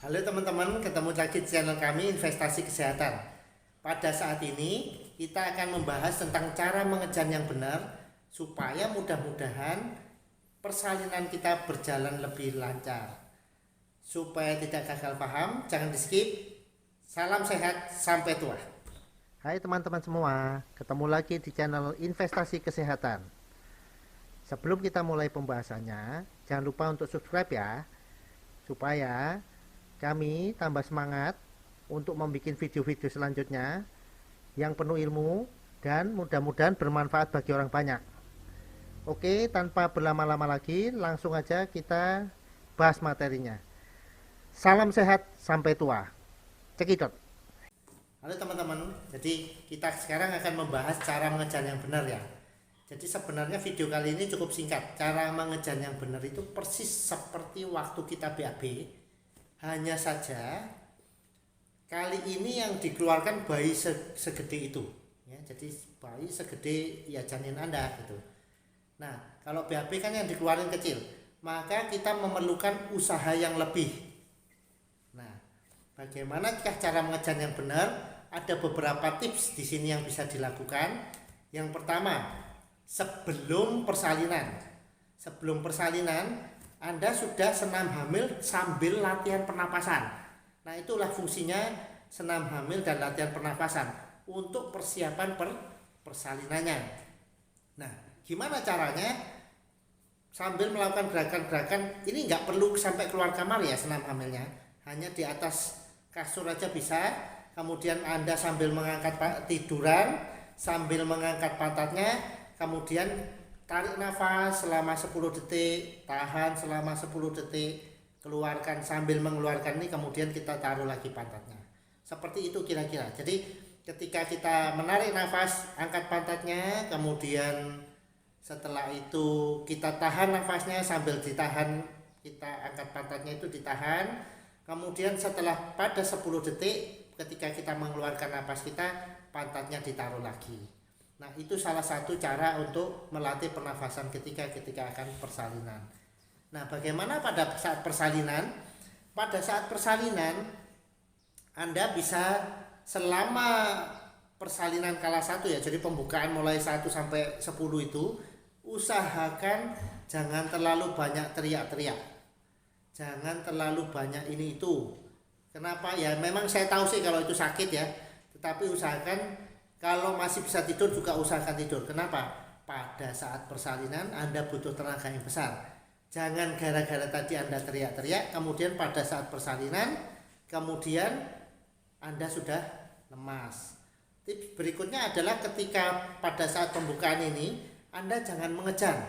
Halo teman-teman, ketemu lagi di channel kami Investasi Kesehatan. Pada saat ini kita akan membahas tentang cara mengejan yang benar supaya mudah-mudahan persalinan kita berjalan lebih lancar. Supaya tidak gagal paham, jangan di skip. Salam sehat sampai tua. Hai teman-teman semua, ketemu lagi di channel Investasi Kesehatan. Sebelum kita mulai pembahasannya, jangan lupa untuk subscribe ya, supaya kami tambah semangat untuk membuat video-video selanjutnya yang penuh ilmu dan mudah-mudahan bermanfaat bagi orang banyak. Oke, tanpa berlama-lama lagi, langsung aja kita bahas materinya. Salam sehat sampai tua. Cekidot. Halo teman-teman, jadi kita sekarang akan membahas cara mengejan yang benar ya. Jadi sebenarnya video kali ini cukup singkat. Cara mengejan yang benar itu persis seperti waktu kita BAB. Hanya saja kali ini yang dikeluarkan bayi segede itu ya, jadi bayi segede ya janin Anda gitu. Nah, kalau BAB kan yang dikeluarin kecil, maka kita memerlukan usaha yang lebih. Nah, bagaimana cara mengejan yang benar? Ada beberapa tips di sini yang bisa dilakukan. Yang pertama, sebelum persalinan Anda sudah senam hamil sambil latihan pernapasan. Nah, itulah fungsinya senam hamil dan latihan pernapasan untuk persiapan persalinannya. Nah, gimana caranya? Sambil melakukan gerakan-gerakan ini nggak perlu sampai keluar kamar ya senam hamilnya, hanya di atas kasur aja bisa. Kemudian Anda sambil mengangkat tiduran, sambil mengangkat pantatnya, kemudian tarik nafas selama 10 detik, tahan selama 10 detik, keluarkan sambil mengeluarkan ini, kemudian kita taruh lagi pantatnya. Seperti itu kira-kira. Jadi ketika kita menarik nafas, angkat pantatnya, kemudian setelah itu kita tahan nafasnya sambil ditahan, kita angkat pantatnya itu ditahan. Kemudian setelah pada 10 detik ketika kita mengeluarkan nafas kita, pantatnya ditaruh lagi. Nah, itu salah satu cara untuk melatih pernafasan ketika akan persalinan. Nah, bagaimana pada saat persalinan? Pada saat persalinan Anda bisa selama persalinan kala 1 ya, jadi pembukaan mulai 1 sampai 10 itu, usahakan jangan terlalu banyak teriak-teriak. Jangan terlalu banyak ini itu. Kenapa? Ya memang saya tahu sih kalau itu sakit ya, tetapi usahakan kalau masih bisa tidur juga usahakan tidur. Kenapa? Pada saat persalinan Anda butuh tenaga yang besar. Jangan gara-gara tadi Anda teriak-teriak, kemudian pada saat persalinan, kemudian Anda sudah lemas. Tips berikutnya adalah ketika pada saat pembukaan ini, Anda jangan mengejan.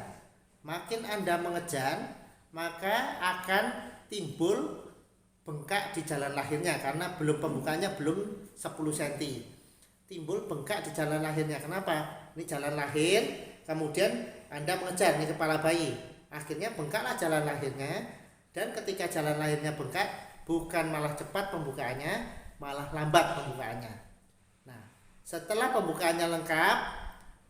Makin Anda mengejan, maka akan timbul bengkak di jalan lahirnya karena pembukaannya belum 10 cm. Timbul bengkak di jalan lahirnya. Kenapa? Ini jalan lahir, kemudian Anda mengejar ini kepala bayi. Akhirnya bengkaklah jalan lahirnya, dan ketika jalan lahirnya bengkak, bukan malah cepat pembukaannya, malah lambat pembukaannya. Nah, setelah pembukaannya lengkap,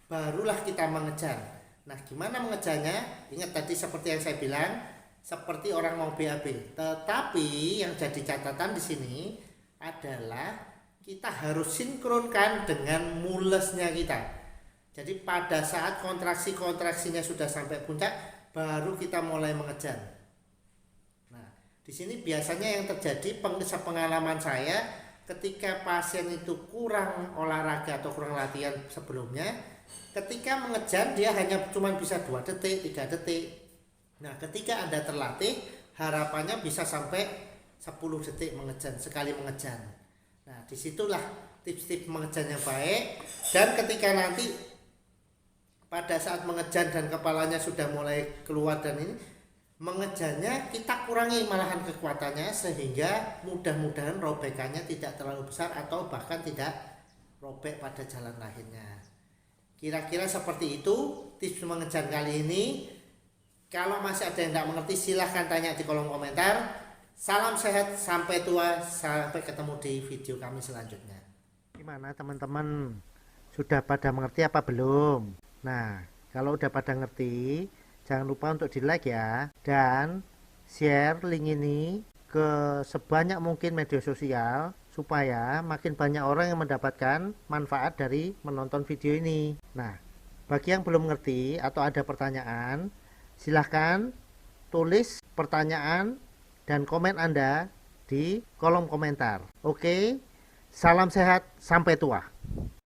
barulah kita mengejar. Nah, gimana mengejarnya? Ingat tadi seperti yang saya bilang, seperti orang mau BAB. Tetapi yang jadi catatan di sini adalah kita harus sinkronkan dengan mulesnya kita. Jadi pada saat kontraksinya sudah sampai puncak, baru kita mulai mengejar. Nah, di sini biasanya yang terjadi pengalaman saya ketika pasien itu kurang olahraga atau kurang latihan sebelumnya, ketika mengejar dia hanya cuma bisa 2 detik, 3 detik. Nah, ketika Anda terlatih, harapannya bisa sampai 10 detik mengejan, sekali mengejan. Nah, disitulah tips-tips mengejan yang baik. Dan ketika nanti pada saat mengejan dan kepalanya sudah mulai keluar dan ini, mengejannya kita kurangi malahan kekuatannya sehingga mudah-mudahan robekannya tidak terlalu besar atau bahkan tidak robek pada jalan lahirnya. Kira-kira seperti itu tips mengejan kali ini. Kalau masih ada yang tidak mengerti, silahkan tanya di kolom komentar. Salam sehat sampai tua, sampai ketemu di video kami selanjutnya. Gimana teman-teman? Sudah pada mengerti apa belum? Nah, kalau udah pada ngerti, jangan lupa untuk di like ya, dan share link ini ke sebanyak mungkin media sosial supaya makin banyak orang yang mendapatkan manfaat dari menonton video ini. Nah, bagi yang belum ngerti atau ada pertanyaan, silahkan tulis pertanyaan dan komen Anda di kolom komentar. Oke, salam sehat, sampai tua.